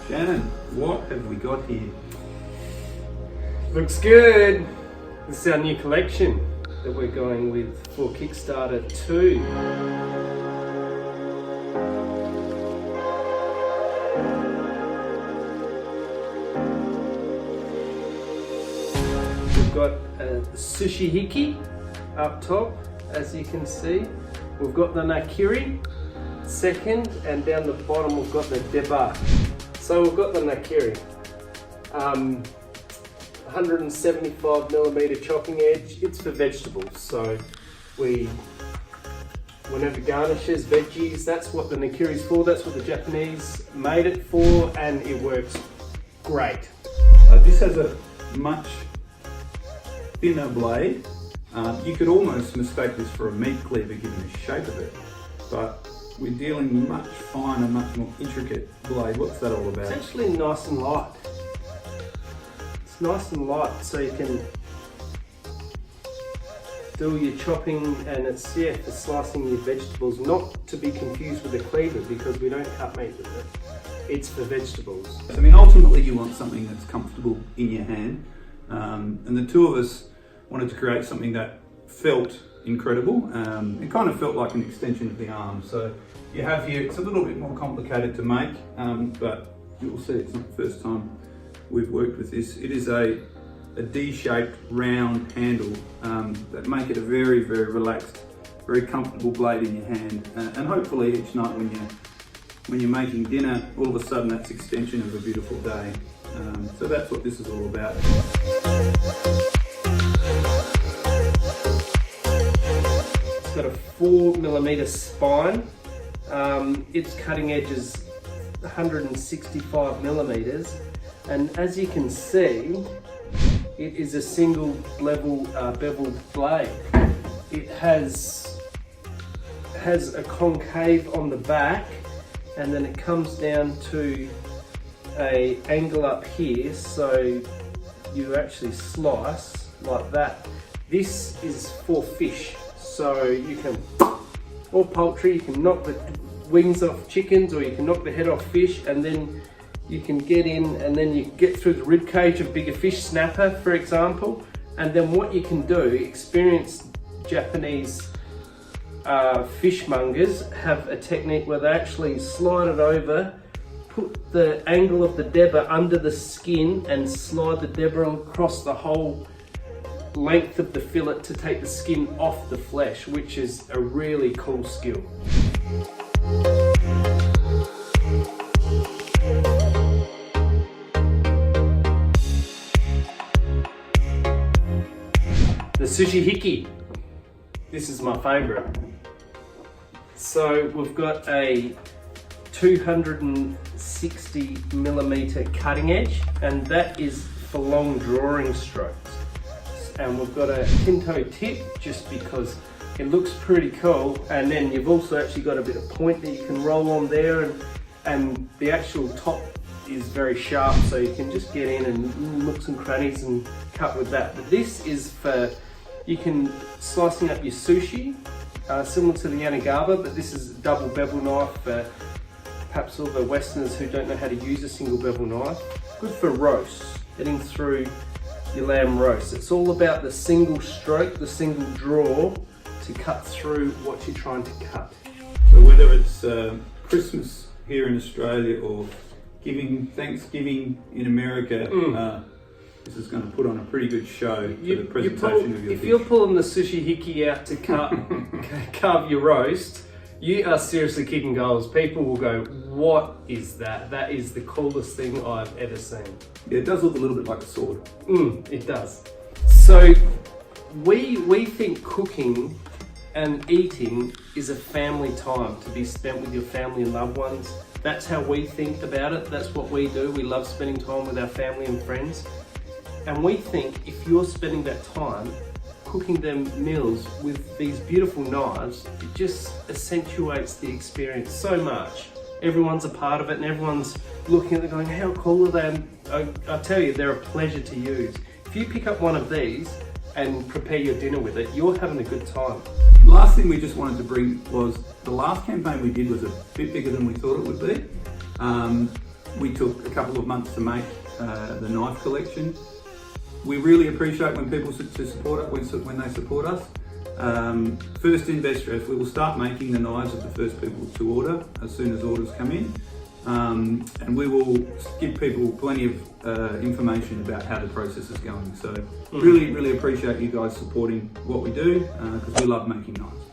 Shannon, what have we got here? Looks good. This is our new collection that we're going with for Kickstarter 2. We've got a sushi hiki up top, as you can see. We've got the nakiri second, and down the bottom we've got the deba. So we've got the nakiri. 175mm chopping edge. It's for vegetables, so whenever garnishes, veggies, that's what the nakiri's for, that's what the Japanese made it for, and it works great. This has a much thinner blade. You could almost mistake this for a meat cleaver given the shape of it, but we're dealing with much finer, much more intricate blade. What's that all about? It's actually nice and light. It's nice and light, so you can do your chopping, and it's for slicing your vegetables, not to be confused with a cleaver because we don't cut meat with it. It's for vegetables. I mean, ultimately you want something that's comfortable in your hand, and the two of us wanted to create something that felt incredible. It kind of felt like an extension of the arm. So you have here, it's a little bit more complicated to make, but you'll see it's not the first time we've worked with this. It is a D-shaped round handle that make it a very, very relaxed, very comfortable blade in your hand. And hopefully each night when you're making dinner, all of a sudden that's extension of a beautiful day. So that's what this is all about. It's got a 4mm spine. Its cutting edge is 165mm, and as you can see, it is a single level beveled blade. It has a concave on the back, and then it comes down to an angle up here, so you actually slice like that. This is for fish, so you can, or poultry, you can knock the wings off chickens, or you can knock the head off fish, and then you can get in, and then you get through the rib cage of bigger fish, snapper for example. And then what you can do, experienced Japanese fishmongers have a technique where they actually slide it over, put the angle of the deba under the skin, and slide the deba across the whole length of the fillet to take the skin off the flesh, which is a really cool skill. The sushi hiki. This is my favorite. So we've got a 260mm cutting edge, and that is for long drawing strokes. And we've got a tinto tip just because it looks pretty cool, and then you've also actually got a bit of point that you can roll on there, and the actual top is very sharp, so you can just get in and nooks and crannies and cut with that. But this is for, you can slicing up your sushi, similar to the Yanagaba, but this is a double bevel knife for perhaps all the Westerners who don't know how to use a single bevel knife. Good for roasts, getting through your lamb roast. It's all about the single stroke, the single draw to cut through what you're trying to cut. So whether it's Christmas here in Australia or Thanksgiving in America, this is going to put on a pretty good show for the presentation of your If dish. you're pulling the sushi hiki out to carve your roast, you are seriously kicking goals. People will go, what is that? That is the coolest thing I've ever seen. Yeah, it does look a little bit like a sword. It does. So we think cooking and eating is a family time to be spent with your family and loved ones. That's how we think about it. That's what we do. We love spending time with our family and friends. And we think if you're spending that time cooking them meals with these beautiful knives, it just accentuates the experience so much. Everyone's a part of it, and everyone's looking at it going, how cool are they? I tell you, they're a pleasure to use. If you pick up one of these and prepare your dinner with it, you're having a good time. Last thing we just wanted to bring was, the last campaign we did was a bit bigger than we thought it would be. we took a couple of months to make the knife collection. We really appreciate when people support us, when they support us. First in, best dressed. We will start making the knives of the first people to order as soon as orders come in. And we will give people plenty of information about how the process is going. So really appreciate you guys supporting what we do because we love making knives.